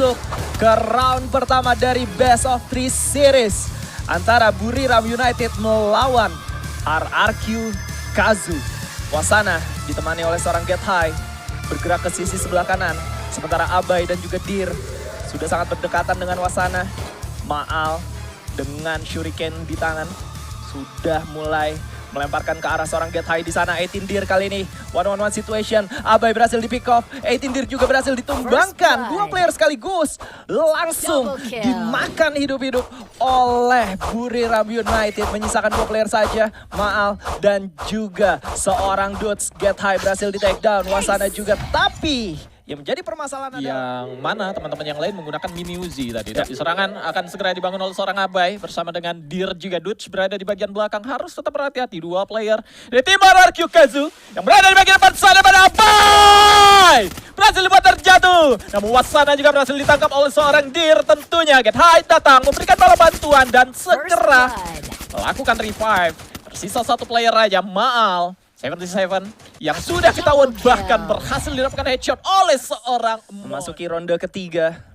masuk ke round pertama dari Best of 3 Series antara Buriram United melawan RRQ Kazu. Wasana ditemani oleh seorang Get High bergerak ke sisi sebelah kanan, sementara Abai dan juga Dir sudah sangat berdekatan dengan Wasana. Maal dengan shuriken di tangan sudah mulai melemparkan ke arah seorang Get High di sana. 18 Dir kali ini one-on-one situation. Abai berhasil di pick off. 18 Dir juga berhasil ditumbangkan. Dua player sekaligus langsung dimakan hidup-hidup oleh Buriram United. Menyisakan dua player saja, Maal dan juga seorang Dudes. Get High berhasil di take down. Wasana juga, tapi yang menjadi permasalahan adalah yang mana teman-teman yang lain menggunakan mini Uzi tadi. Tapi serangan akan segera dibangun oleh seorang Abai bersama dengan Dir juga Dutch berada di bagian belakang. Harus tetap berhati-hati dua player dari tim RRQ Kazu yang berada di bagian depan sana pada Abai. Berhasil dibuat terjatuh. Namun Wasana juga berhasil ditangkap oleh seorang Dir. Tentunya Get High datang memberikan bala bantuan dan segera melakukan revive. Tersisa satu player aja, Maal 77 yang sudah ketahuan bahkan berhasil didapatkan headshot oleh seorang memasuki ronde ketiga.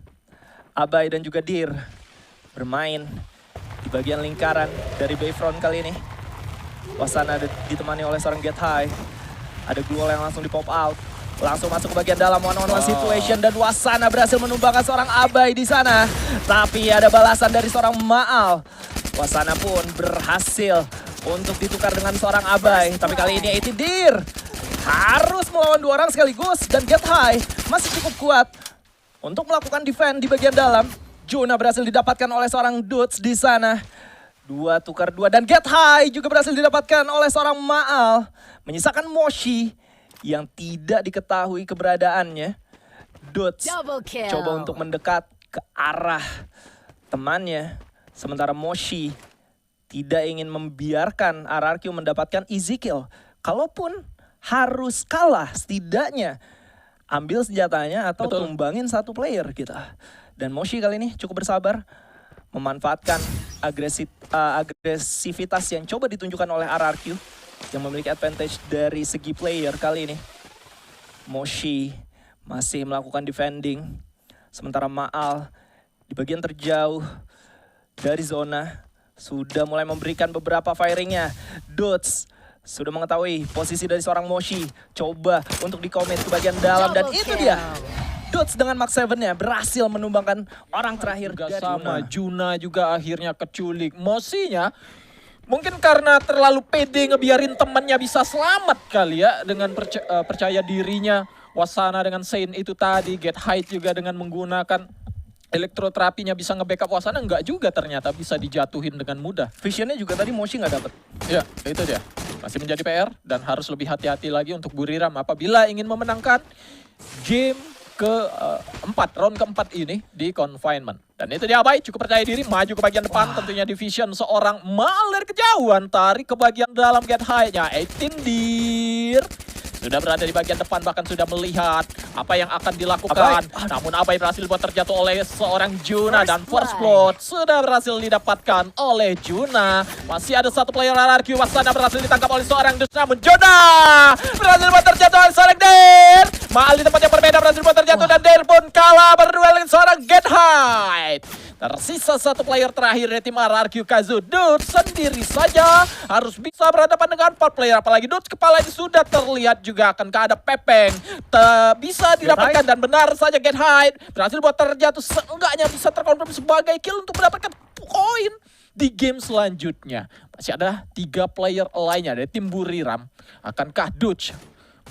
Abai dan juga Dir bermain di bagian lingkaran dari Bayfront kali ini. Wasana ditemani oleh seorang Get High. Ada Gluol yang langsung di pop out. Langsung masuk ke bagian dalam one-on-one situation dan Wasana berhasil menumbangkan seorang Abai di sana. Tapi ada balasan dari seorang Maal. Wasana pun berhasil untuk ditukar dengan seorang Abai. Tapi kali ini 18 Dir harus melawan dua orang sekaligus. Dan Get High masih cukup kuat untuk melakukan defend di bagian dalam. Juna berhasil didapatkan oleh seorang Dudes di sana. 2 tukar 2 dan Get High juga berhasil didapatkan oleh seorang Maal. Menyisakan Moshi yang tidak diketahui keberadaannya. Dudes coba untuk mendekat ke arah temannya. Sementara Moshi tidak ingin membiarkan RRQ mendapatkan easy kill. Kalaupun harus kalah, setidaknya ambil senjatanya atau tumbangin satu player kita. Dan Moshi kali ini cukup bersabar, memanfaatkan agresivitas yang coba ditunjukkan oleh RRQ yang memiliki advantage dari segi player kali ini. Moshi masih melakukan defending, sementara Maal di bagian terjauh dari zona sudah mulai memberikan beberapa firingnya. Dudes sudah mengetahui posisi dari seorang Moshi. Coba untuk di-commit ke bagian dalam dan itu dia. Dudes dengan Max 7-nya berhasil menumbangkan orang terakhir dari sama Juna juga akhirnya keculik. Moshinya mungkin karena terlalu pede ngebiarin temannya bisa selamat kali ya dengan percaya dirinya. Wasana dengan Saint itu tadi, Get High juga dengan menggunakan elektroterapinya bisa nge-backup Wasana, enggak juga ternyata bisa dijatuhin dengan mudah. Visionnya juga tadi Moshi nggak dapet. Ya, itu dia. Masih menjadi PR dan harus lebih hati-hati lagi untuk Buriram apabila ingin memenangkan game keempat, round keempat ini di confinement. Dan itu dia Abai, cukup percaya diri, maju ke bagian depan, tentunya division seorang Maal dari kejauhan, tarik ke bagian dalam Get High-nya, 18 Dir. Sudah berada di bagian depan, bahkan sudah melihat apa yang akan dilakukan. Namun Abai berhasil buat terjatuh oleh seorang Juna dan first blood sudah berhasil didapatkan oleh Juna. Masih ada satu player RRQ, Wasana berhasil ditangkap oleh seorang Dus, namun Juna berhasil buat terjatuh oleh seorang Der. Maal di tempat yang berbeda berhasil buat terjatuh dan Der pun kalah berduel dengan seorang Get High. Tersisa satu player terakhir dari tim RRQ Kazu. Dudes sendiri saja harus bisa berhadapan dengan 4 player. Apalagi Dudes kepalanya sudah terlihat juga akan ada pepeng. Bisa didapatkan dan benar saja Get High berhasil buat terjatuh. Seenggaknya bisa terkonfirmasi sebagai kill untuk mendapatkan poin di game selanjutnya. Masih ada 3 player lainnya dari tim Buriram. Akankah Dudes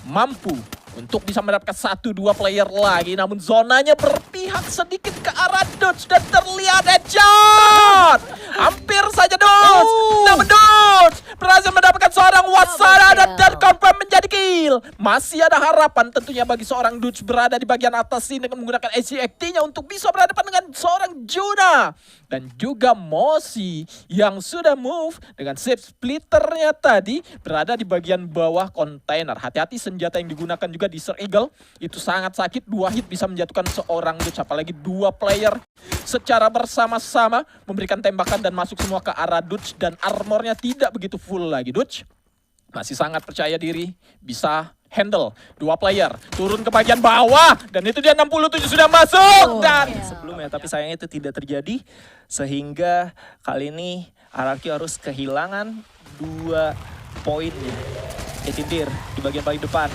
mampu untuk bisa mendapatkan 1-2 player lagi, namun zonanya berpihak sedikit ke arah Dudes dan terlihat headshot. Hampir saja Dudes, namun Dudes berhasil mendapatkan seorang Wasana dan confirm menjadi kill. Masih ada harapan tentunya bagi seorang Dudes berada di bagian atas ini dengan menggunakan ACXT-nya untuk bisa berhadapan dengan seorang Juna. Dan juga Moshi yang sudah move dengan shape splitternya tadi berada di bagian bawah kontainer. Hati-hati senjata yang digunakan juga di Sir Eagle itu sangat sakit. 2 hit bisa menjatuhkan seorang Dudes, apalagi 2 player secara bersama-sama memberikan tembakan dan masuk semua ke arah Dudes dan armornya tidak begitu full lagi. Dudes masih sangat percaya diri bisa handle. 2 player turun ke bagian bawah dan itu dia 67 sudah masuk dan Sebelumnya, tapi sayangnya itu tidak terjadi sehingga kali ini RRQ harus kehilangan 2 poinnya. Etindir di bagian paling depan.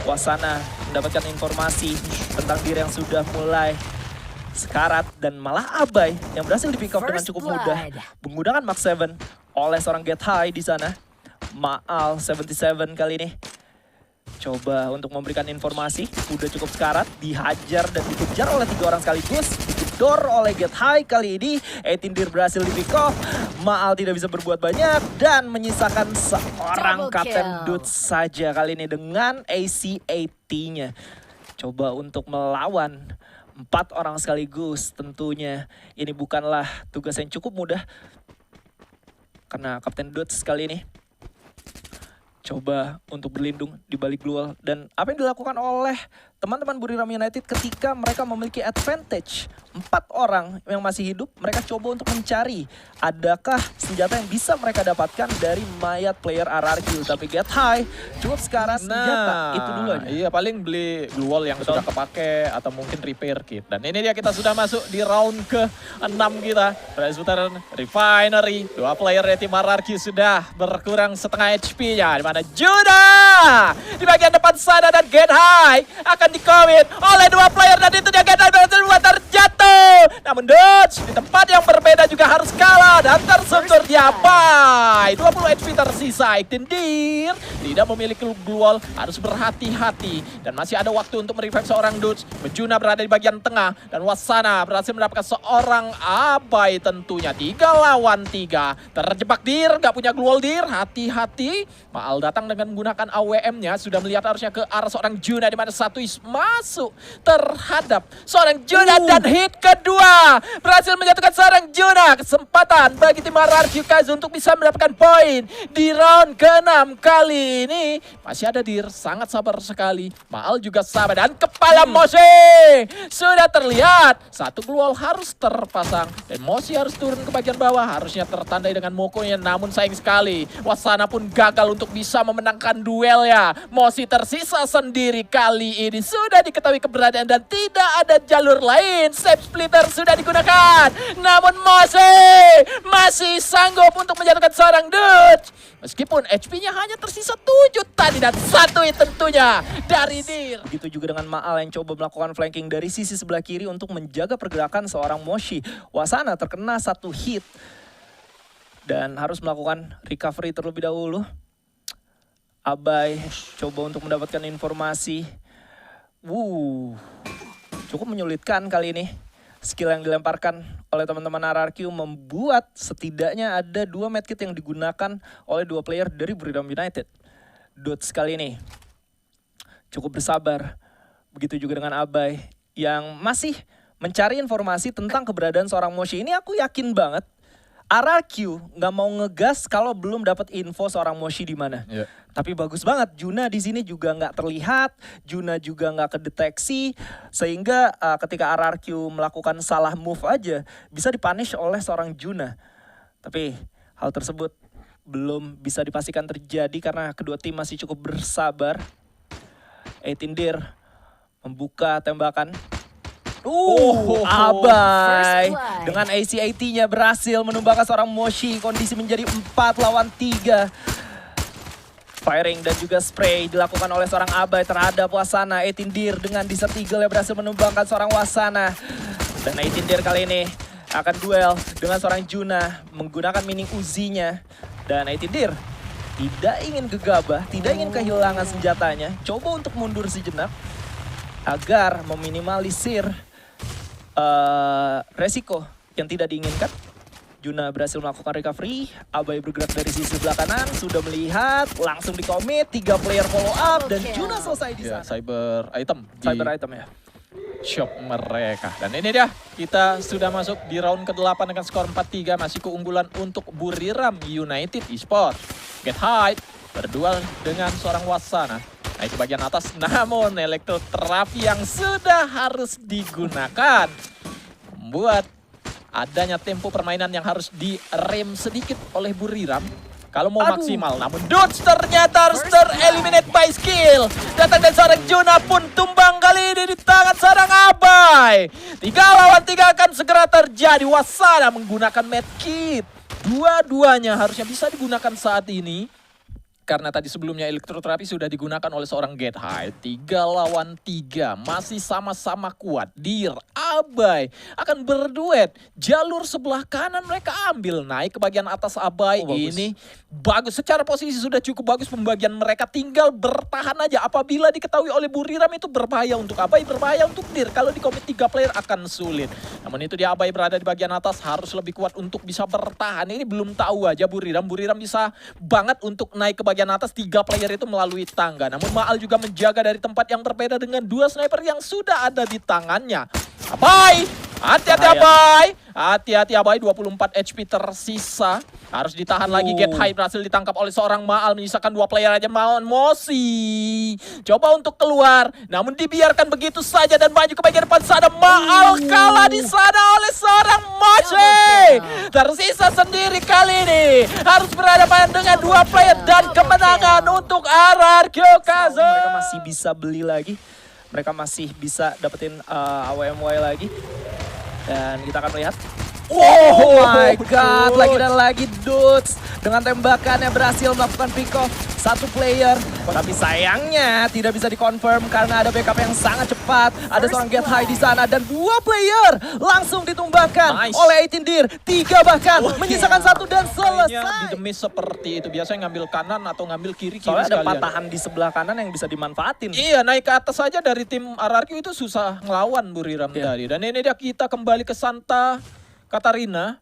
Wasana mendapatkan informasi tentang diri yang sudah mulai sekarat dan malah Abai yang berhasil di pick up dengan cukup mudah menggunakan Mark 7 oleh seorang Get High di sana. Maal 77 kali ini coba untuk memberikan informasi, udah cukup sekarat, dihajar dan dikejar oleh 3 orang sekaligus, digedor oleh Get High kali ini. Etindir berhasil di pick off, Maal tidak bisa berbuat banyak dan menyisakan seorang Kapten Dudes saja kali ini dengan AC-80-nya. Coba untuk melawan 4 orang sekaligus, tentunya ini bukanlah tugas yang cukup mudah karena Kapten Dudes kali ini coba untuk berlindung di balik Glual. Dan apa yang dilakukan oleh teman-teman Buriram United ketika mereka memiliki advantage 4 orang yang masih hidup, mereka coba untuk mencari adakah senjata yang bisa mereka dapatkan dari mayat player RRQ. Tapi Get High cukup sekarang senjata itu dulu aja. Iya, paling beli Glual yang sudah kepake atau mungkin repair kit. Dan ini dia kita sudah masuk di round ke-6 kita. Presbyterian Refinery, 2 player dari tim RRQ sudah berkurang setengah HP-nya. Di mana Juna di bagian depan sana dan Get High akan di-commit oleh 2 player dan itu dia Get High berhasil buat terjatuh. Namun Dodge di tempat yang berbeda juga harus kalah dan tersentur di Abai. 20 HP tersisa. Etindir tidak memiliki Glual, harus berhati-hati dan masih ada waktu untuk merevive seorang Dodge. Juna berada di bagian tengah dan Wasana berhasil mendapatkan seorang Abai tentunya. 3 lawan 3. Terjebak Dir, gak punya Glual Dir, hati-hati. Maal datang dengan menggunakan AWM-nya, sudah melihat harusnya ke arah seorang Juna di mana satu masuk terhadap seorang Juna dan hit kedua berhasil menjatuhkan seorang Juna. Kesempatan bagi tim RRQ Kazu untuk bisa mendapatkan poin di round ke-6 kali ini. Masih ada Dir, sangat sabar sekali. Maal juga sabar dan kepala Moshi sudah terlihat. Satu Glual harus terpasang dan Moshi harus turun ke bagian bawah, harusnya tertandai dengan Mokonya, namun sayang sekali Wasana pun gagal untuk bisa memenangkan duel ya. Moshi tersisa sendiri kali ini. Sudah diketahui keberadaan dan tidak ada jalur lain. Save splitter sudah digunakan. Namun Moshi masih sanggup untuk menjatuhkan seorang Dutch. Meskipun HP-nya hanya tersisa 7 tadi dan 1 hit tentunya dari Dir. Begitu juga dengan Maal yang coba melakukan flanking dari sisi sebelah kiri untuk menjaga pergerakan seorang Moshi. Wasana terkena 1 hit dan harus melakukan recovery terlebih dahulu. Abai coba untuk mendapatkan informasi. Cukup menyulitkan kali ini. Skill yang dilemparkan oleh teman-teman RRQ membuat setidaknya ada 2 medkit yang digunakan oleh 2 player dari Buriram United. Dots kali ini cukup bersabar. Begitu juga dengan Abai yang masih mencari informasi tentang keberadaan seorang Moshi. Ini aku yakin banget RRQ nggak mau ngegas kalau belum dapat info seorang Moshi di mana. Yeah. Tapi bagus banget, Juna di sini juga nggak terlihat, Juna juga nggak kedeteksi, sehingga ketika RRQ melakukan salah move aja bisa dipunish oleh seorang Juna. Tapi hal tersebut belum bisa dipastikan terjadi karena kedua tim masih cukup bersabar. Etindir membuka tembakan. Abai dengan AC-80-nya berhasil menumbangkan seorang Moshi. Kondisi menjadi 4 lawan 3. Firing dan juga spray dilakukan oleh seorang Abai terhadap Wasana. Etindir dengan Desert Eagle yang berhasil menumbangkan seorang Wasana. Dan Etindir kali ini akan duel dengan seorang Juna menggunakan mini Uzi-nya. Dan Etindir tidak ingin gegabah, tidak ingin kehilangan senjatanya. Coba untuk mundur sejenak agar meminimalisir resiko yang tidak diinginkan. Juna berhasil melakukan recovery. Abai bergerak dari sisi sebelah kanan, sudah melihat, langsung di-commit, 3 player follow up dan Juna selesai di sana. Cyber item. Cyber item ya. Shop mereka. Dan ini dia, kita sudah masuk di round ke-8 dengan skor 4-3. Masih keunggulan untuk Buriram United Esports. Get High berduel dengan seorang Wasana. Naik ke bagian atas, namun elektroterapi yang sudah harus digunakan membuat adanya tempo permainan yang harus direm sedikit oleh Buriram. kalau mau Aduh. maksimal. Namun Dutch ternyata harus tereliminate by skill. Datang dari seorang Juna pun tumbang kali ini di tangan seorang Abai. 3 lawan 3 akan segera terjadi. Wasana menggunakan medkit. Dua-duanya harusnya bisa digunakan saat ini. Karena tadi sebelumnya elektroterapi sudah digunakan oleh seorang Get High. 3 lawan 3 masih sama-sama kuat. Dir, Abai akan berduet. Jalur sebelah kanan mereka ambil. Naik ke bagian atas Abai. Bagus. Ini bagus. Secara posisi sudah cukup bagus pembagian mereka. Tinggal bertahan aja. Apabila diketahui oleh Buriram itu berbahaya untuk Abai, berbahaya untuk Dir. Kalau di komit 3 player akan sulit. Namun itu dia Abai berada di bagian atas. Harus lebih kuat untuk bisa bertahan. Ini belum tahu aja Buriram. Buriram bisa banget untuk naik ke bagian atas 3 player itu melalui tangga. Namun Maal juga menjaga dari tempat yang berbeda dengan 2 sniper yang sudah ada di tangannya. Abai! Hati-hati Abai! Hati-hati Abai, 24 HP tersisa. Harus ditahan lagi. Get High berhasil ditangkap oleh seorang Maal. Menyisakan 2 player aja. Mosi coba untuk keluar. Namun dibiarkan begitu saja dan maju ke bagian depan sana. Maal kalah di sana oleh seorang Mosi. Tersisa sendiri kali ini. Harus berhadapan dengan 2 player dan kemenangan untuk RRQ Kazo. Mereka masih bisa beli lagi. Mereka masih bisa dapetin AWMY lagi. Dan kita akan melihat. Oh my god, lagi dan lagi Dutch dengan tembakannya berhasil melakukan pick off 1 player. Tapi sayangnya tidak bisa dikonfirm karena ada backup yang sangat cepat. Ada seorang Get High di sana dan 2 player langsung ditumbangkan oleh 18 Dir. 3 bahkan menyisakan 1 dan selesai. Di demis seperti itu. Biasanya ngambil kanan atau ngambil kiri Soalnya ada sekalian. patahan di sebelah kanan yang bisa dimanfaatin. Iya, naik ke atas saja dari tim RRQ itu susah ngelawan Buriram tadi. Dan ini dia kita kembali ke Santa Katarina.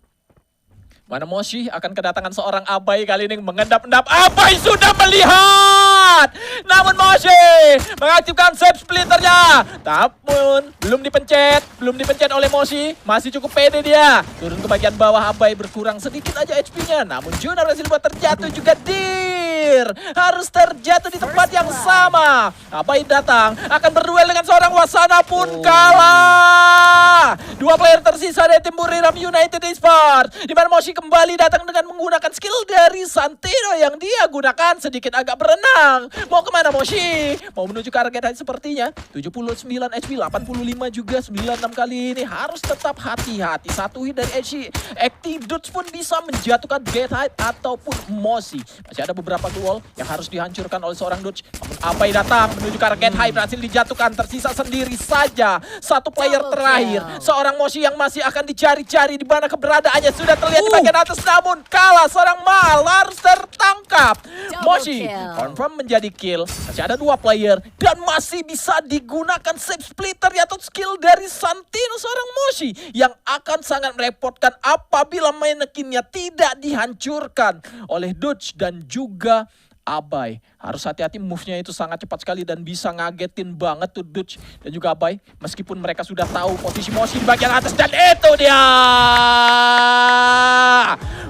Mana Moshi akan kedatangan seorang Abai kali ini mengendap-endap. Abai sudah melihat. Namun Moshi mengaktifkan save splitternya. Namun belum dipencet oleh Moshi. Masih cukup pede dia. Turun ke bagian bawah. Abai berkurang sedikit aja HP-nya. Namun Juna berhasil buat terjatuh juga. Dir harus terjatuh di tempat yang sama. Abai datang akan berduel dengan seorang Wasana pun kalah. 2 player tersisa dari tim Buriram United Esports. Di mana Moshi kembali datang dengan menggunakan skill dari Santino yang dia gunakan sedikit agak berenang. Mau kemana Moshi? Mau menuju ke arah Get High sepertinya. 79 HP, 85 juga, 96 kali ini. Harus tetap hati-hati. 1 hit dari HP. Active Dutch pun bisa menjatuhkan Get High ataupun Moshi. Masih ada beberapa wall yang harus dihancurkan oleh seorang Dutch. Namun Abai datang menuju ke arah Get High, berhasil dijatuhkan. Tersisa sendiri saja 1 player terakhir. Seorang Moshi yang masih akan dicari-cari di mana keberadaannya sudah terlihat di bagian atas, namun kalah. Seorang Maal harus tertangkap. Moshi confirm menjadi kill. Masih ada 2 player dan masih bisa digunakan save splitter atau skill dari Santino seorang Moshi yang akan sangat merepotkan apabila mannequinnya tidak dihancurkan oleh Dutch dan juga Abai. Harus hati-hati, move-nya itu sangat cepat sekali dan bisa ngagetin banget tuh Dutch dan juga Abai. Meskipun mereka sudah tahu posisi Moshi di bagian atas dan itu dia.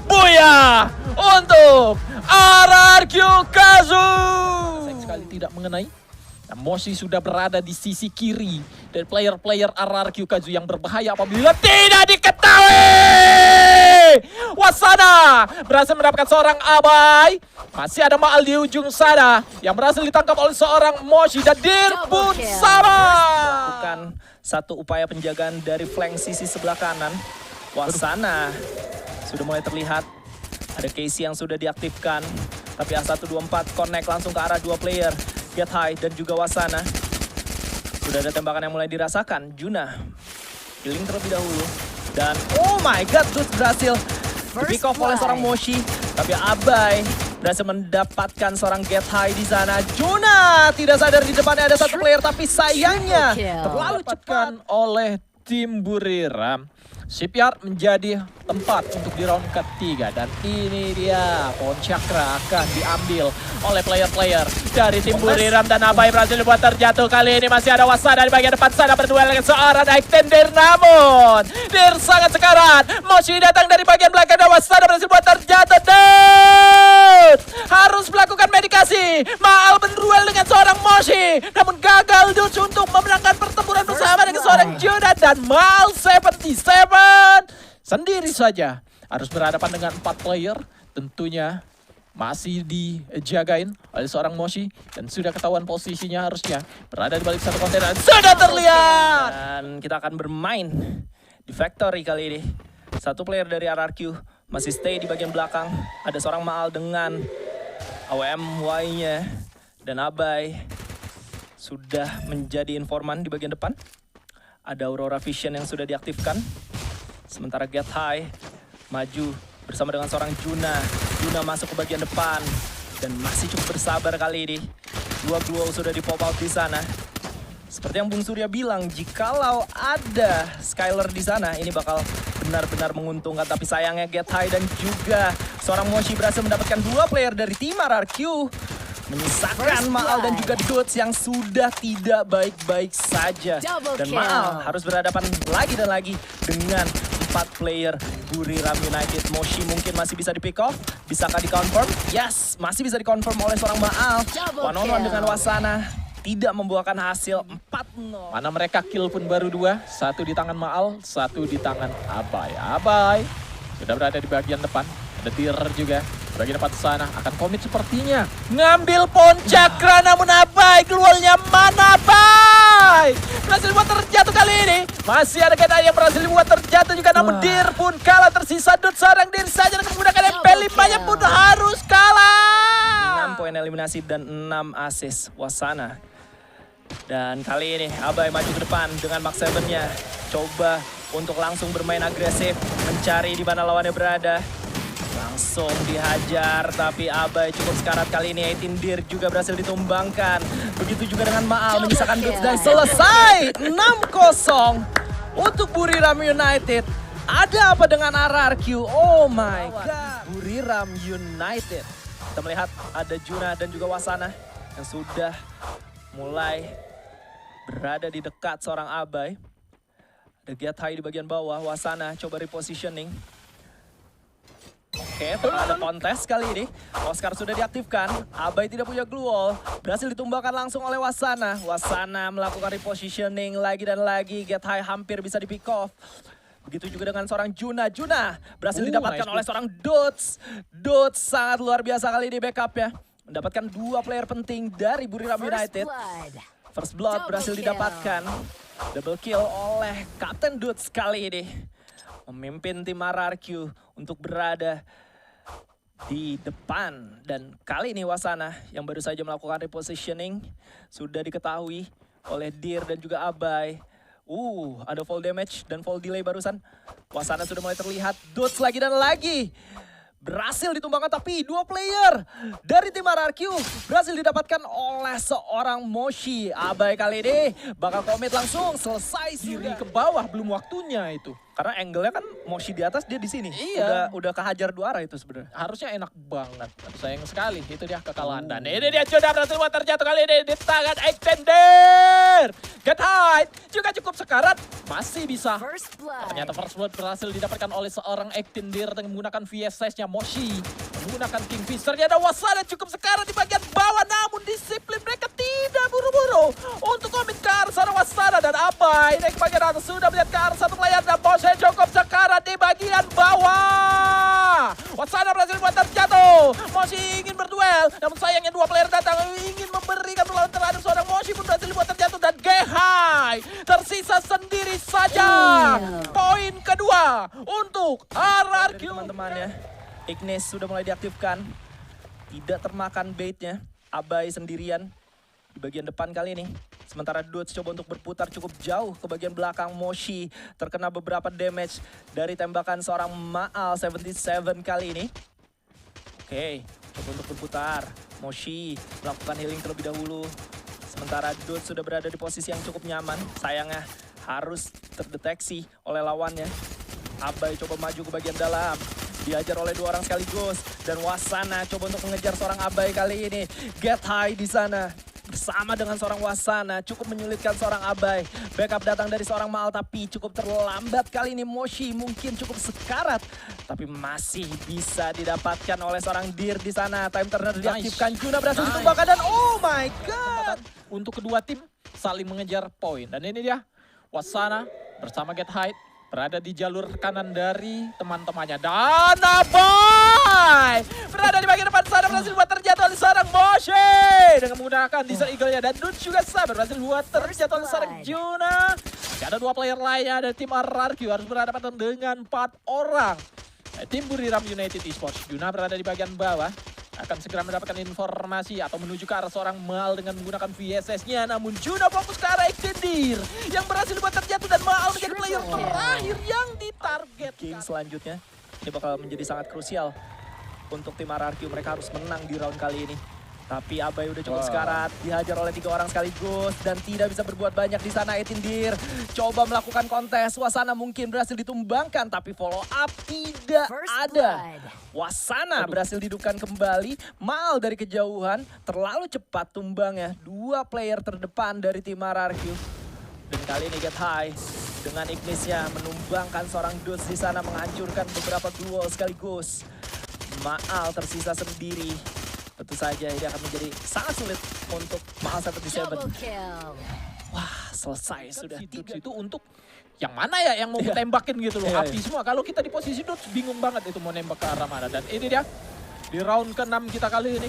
Buya untuk RRQ Kazo. Sayang sekali tidak mengenai. Nah, Moshi sudah berada di sisi kiri dari player-player RRQ Kazu yang berbahaya apabila tidak diketahui. Wasana berhasil mendapatkan seorang Abai. Masih ada Maal di ujung sana yang berhasil ditangkap oleh seorang Moshi dan Dir pun sama. Bukan satu upaya penjagaan dari flank sisi sebelah kanan. Wasana sudah mulai terlihat. Ada Casey yang sudah diaktifkan. Tapi A124 connect langsung ke arah 2 player. Get High dan juga Wasana. Sudah ada tembakan yang mulai dirasakan. Juna healing terlebih dahulu. Dan oh my god, Dutch berhasil di-pick off oleh seorang Moshi. Tapi Abai berhasil mendapatkan seorang Get High di sana. Juna tidak sadar di depannya ada 1 player, tapi sayangnya terlalu cepat oleh tim Buriram. CPR menjadi tempat untuk di round ketiga dan ini dia pohon chakra akan diambil oleh player-player dari tim Buriram dan Abai berhasil dibuat terjatuh. Kali ini masih ada Wasana di bagian depan sana berduel dengan seorang extender, namun Dir sangat sekarat. Moshi datang dari bagian belakang dan Wasana berhasil buat terjatuh. Dan harus melakukan medikasi. Maal berduel dengan seorang Moshi, namun gagal Dutch untuk memenangkan pertempuran bersama dengan seorang Juna dan Maal 77 sendiri saja harus berhadapan dengan 4 player. Tentunya masih dijagain oleh seorang Moshi dan sudah ketahuan posisinya harusnya berada di balik satu kontainer. Sudah terlihat. Dan kita akan bermain di Factory kali ini. Satu player dari RRQ masih stay di bagian belakang. Ada seorang Maal dengan AWM-Y-nya. Dan Abai sudah menjadi informan di bagian depan. Ada Aurora Vision yang sudah diaktifkan. Sementara Get High maju bersama dengan seorang Juna. Juna masuk ke bagian depan. Dan masih cukup bersabar kali ini. Dua duo sudah di pop out di sana. Seperti yang Bung Surya bilang, jikalau ada Skyler di sana, ini bakal benar-benar menguntungkan. Tapi sayangnya Get High dan juga seorang Moshi berhasil mendapatkan dua player dari tim RRQ. Menyisakan Maal dan juga Dudes yang sudah tidak baik-baik saja. Dan Maal harus berhadapan lagi dan lagi dengan 4 player Buriram United. Moshi mungkin masih bisa di pick off. Bisakah di-confirm? Yes, masih bisa di-confirm oleh seorang Maal. One-on-one dengan Wasana. Tidak membuahkan hasil 4-0. Mana mereka kill pun baru 2. Satu di tangan Maal, satu di tangan Abai. Abai sudah berada di bagian depan. Ada Tir juga. Bagian depan sana akan komit sepertinya. Ngambil Poncakra namun Abai keluarnya mana Abai. Berhasil buat terjatuh kali ini. Masih ada Geta yang berhasil buat terjatuh juga. Namun Dir pun kalah, tersisa Dut seorang Dir saja dengan menggunakan MP5-nya pun harus kalah. 6 poin eliminasi dan 6 assist Wasana. Dan kali ini Abai maju ke depan dengan Max 7-nya. Coba untuk langsung bermain agresif, mencari di mana lawannya berada. Langsung dihajar, tapi Abai cukup sekarat kali ini. 18 Dir juga berhasil ditumbangkan. Begitu juga dengan Maal menyisakan Dudes dan selesai 6-0 untuk Buriram United. Ada apa dengan RRQ? Oh my god, Buriram United. Kita melihat ada Juna dan juga Wasana yang sudah mulai berada di dekat seorang Abai. Ada Get High di bagian bawah, Wasana coba repositioning. Oke, ada kontes kali ini. Oscar sudah diaktifkan, Abai tidak punya glue wall. Berhasil ditumbangkan langsung oleh Wasana. Wasana melakukan repositioning lagi dan lagi. Get High hampir bisa di pick off. Begitu juga dengan seorang Juna. Juna berhasil didapatkan oleh seorang Dudes. Dudes sangat luar biasa kali ini backupnya. Mendapatkan 2 player penting dari Buriram United. First Blood berhasil didapatkan. Double kill oleh Kapten Dudes kali ini. Memimpin tim RRQ untuk berada di depan. Dan kali ini Wasana yang baru saja melakukan repositioning sudah diketahui oleh Dir dan juga Abai. Ada fall damage dan fall delay barusan. Wasana sudah mulai terlihat. Dudes lagi dan lagi. Berhasil ditumbangkan, tapi 2 player dari tim RRQ berhasil didapatkan oleh seorang Moshi. Abai kali ini bakal komit langsung, selesai Diri sudah. ke bawah, belum waktunya itu. Karena angle-nya kan Moshi di atas, dia di sini. Iya. Udah kehajar 2 arah itu sebenarnya. Harusnya enak banget. Tapi sayang sekali, itu dia kekalahan. Dan ini dia sudah berhasil buat terjatuh kali ini di tangan Extender. Get High juga cukup sekarat, masih bisa. Ternyata First Blood berhasil didapatkan oleh seorang Extender dengan menggunakan VSS-nya Moshi. Menggunakan Kingfisher-nya ada Wasana cukup sekarat di bagian bawah. Namun disiplin mereka tidak buru-buru untuk komit ke arah sana Wasana dan Abai. Naik ke bagian atas sudah melihat ke arah satu player dan Moshi cukup sekarat di bagian bawah. Wasana berhasil buat terjatuh. Moshi ingin berduel, namun sayangnya 2 player datang ingin memberikan perlawanan terhadap seorang Moshi pun berhasil buat terjatuh dan Gehai tersisa sendiri saja. Poin kedua untuk RRQ. Teman-teman ya, Ignis sudah mulai diaktifkan. Tidak termakan baitnya. Abai sendirian di bagian depan kali ini. Sementara Dudes coba untuk berputar cukup jauh ke bagian belakang. Moshi terkena beberapa damage dari tembakan seorang Maal 77 kali ini. Oke, coba untuk berputar. Moshi melakukan healing terlebih dahulu. Sementara Dudes sudah berada di posisi yang cukup nyaman. Sayangnya harus terdeteksi oleh lawannya. Abai coba maju ke bagian dalam. Diajar oleh 2 orang sekaligus. Dan Wasana coba untuk mengejar seorang Abai kali ini. Get High di sana. Bersama dengan seorang Wasana cukup menyulitkan seorang Abai. Backup datang dari seorang Maal tapi cukup terlambat kali ini. Moshi mungkin cukup sekarat tapi masih bisa didapatkan oleh seorang Dir di sana. Time Turner diaktifkan. Juna berhasil ditumbangkan dan oh my god. Untuk kedua tim saling mengejar poin. Dan ini dia Wasana bersama Get High berada di jalur kanan dari teman-temannya. Dan Abai berada di bagian depan sana berhasil buat terjatuh oleh seorang Moshi dengan menggunakan Desert Eagle-nya, dan Dude juga sabar berhasil buat terjatuh oleh seorang Juna. Ada 2 player lainnya dari tim RRQ harus berhadapan dengan 4 orang. Tim Buriram United Esports. Juna berada di bagian bawah, akan segera mendapatkan informasi atau menuju ke arah seorang Mal dengan menggunakan VSS-nya. Namun Juna fokus ke arah Extender yang berhasil buat terjatuh, dan Mal menjadi player terakhir yang ditarget. Game selanjutnya ini bakal menjadi sangat krusial untuk tim RRQ. Mereka harus menang di round kali ini. Tapi Abai udah cukup sekarat, dihajar oleh 3 orang sekaligus dan tidak bisa berbuat banyak di sana. Extender coba melakukan kontes, Wasana mungkin berhasil ditumbangkan tapi follow up tidak ada. Wasana berhasil dihidupkan kembali, Mal dari kejauhan terlalu cepat tumbangnya. 2 player terdepan dari tim RRQ. Dan kali ini Get High dengan Ignisnya menumbangkan seorang Dudes di sana, menghancurkan beberapa duel sekaligus. Maal tersisa sendiri. Tentu saja ini akan menjadi sangat sulit untuk Maal 77. Wah, selesai sudah. Dudes itu untuk yang mana ya yang mau tembakin gitu loh. Api semua. Kalau kita di posisi Dudes bingung banget itu mau nembak ke arah mana. Dan ini dia di round ke-6 kita kali ini.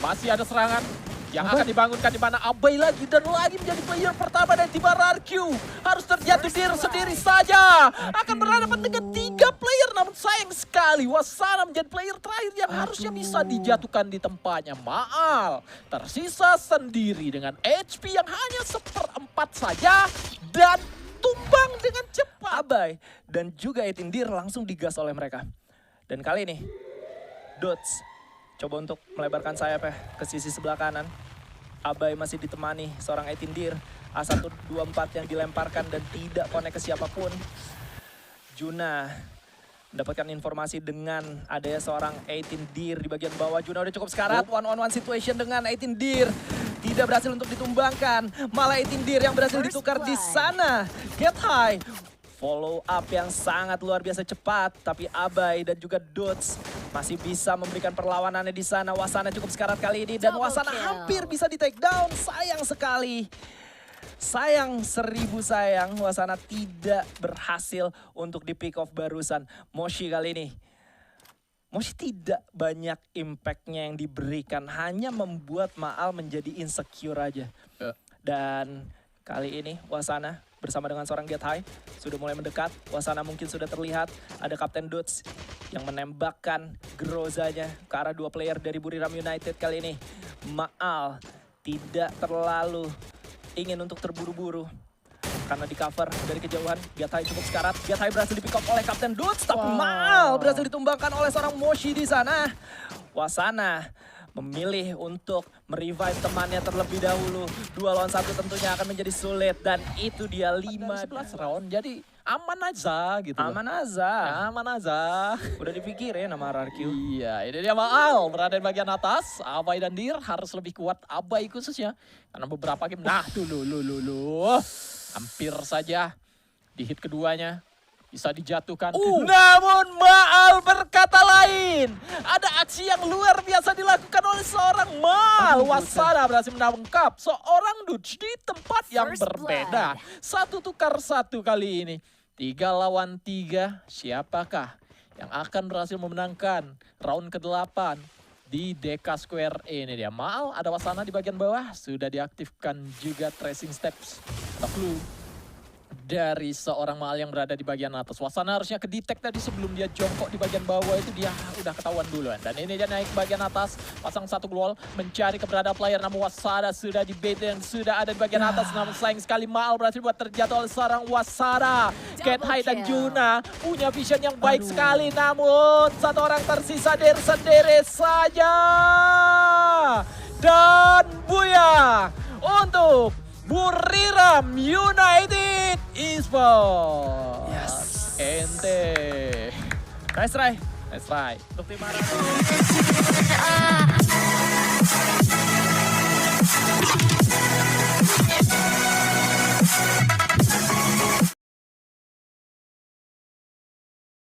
Masih ada serangan yang akan dibangunkan di mana Abai lagi dan lagi menjadi player pertama dari tim RRQ. Harus terjatuh diri sendiri saja. Akan berhadapan dengan 3 player, namun sayang sekali Wasana menjadi player terakhir yang harusnya bisa dijatuhkan di tempatnya. Maal tersisa sendiri dengan HP yang hanya 1/4 saja dan tumbang dengan cepat. Abai dan juga Extender langsung digas oleh mereka. Dan kali ini Dudes coba untuk melebarkan sayapnya ke sisi sebelah kanan. Abai masih ditemani seorang Extender. A124 yang dilemparkan dan tidak connect ke siapapun. Juna mendapatkan informasi dengan adanya seorang Extender di bagian bawah. Juna udah cukup sekarat, one-on-one situation dengan Extender. Tidak berhasil untuk ditumbangkan. Malah Extender yang berhasil ditukar di sana. Get High. Follow up yang sangat luar biasa cepat, tapi Abai dan juga Dudes masih bisa memberikan perlawanannya di sana. Wasana cukup sekarat kali ini dan Wasana hampir bisa di take down. Sayang sekali. Sayang 1000 sayang, Wasana tidak berhasil untuk di pick off barusan. Moshi kali ini. Moshi tidak banyak impact-nya yang diberikan, hanya membuat Maal menjadi insecure aja. Dan kali ini Wasana bersama dengan seorang Get High sudah mulai mendekat. Wasana mungkin sudah terlihat ada Kapten Dudes yang menembakkan Grozanya ke arah 2 player dari Buriram United kali ini. Maal tidak terlalu ingin untuk terburu-buru karena di cover dari kejauhan. Get High cukup sekarat. Get High berhasil di pick up oleh Kapten Dudes, tapi Maal berhasil ditumbangkan oleh seorang Moshi di sana. Wasana memilih untuk merevive temannya terlebih dahulu. 2 lawan 1 tentunya akan menjadi sulit dan itu dia 11 round, jadi aman aja gitu. Aman aja. Aman aja. Udah dipikirin sama RRQ. Iya, ini dia Maal berada di bagian atas. Abai dan Dir harus lebih kuat, Abai khususnya. Karena beberapa game, nah hampir saja di hit keduanya bisa dijatuhkan. Namun Maal berkata lain. Ada aksi yang luar biasa dilakukan oleh seorang Maal. Wasana berhasil menangkap seorang Dudes di tempat yang berbeda. 1 tukar 1 kali ini. 3 lawan 3. Siapakah yang akan berhasil memenangkan round ke-8 di Deka Square ini dia. Maal ada Wasana di bagian bawah. Sudah diaktifkan juga tracing steps atau clue dari seorang Maal yang berada di bagian atas. Wasana harusnya ke-detect tadi sebelum dia jongkok di bagian bawah itu, dia udah ketahuan duluan. Dan ini dia naik bagian atas, pasang 1 wall, mencari keberadaan player. Namun Wasana sudah di bait dan sudah ada di bagian atas. Namun sayang sekali Maal berhasil buat terjatuh oleh seorang Wasana. Get High dan Juna punya vision yang baik sekali. Namun 1 orang tersisa dari sendiri saja. Dan Buya untuk Buriram United Esports. Yes. Ente. Nice try. Nice try. Untuk tim RRQ.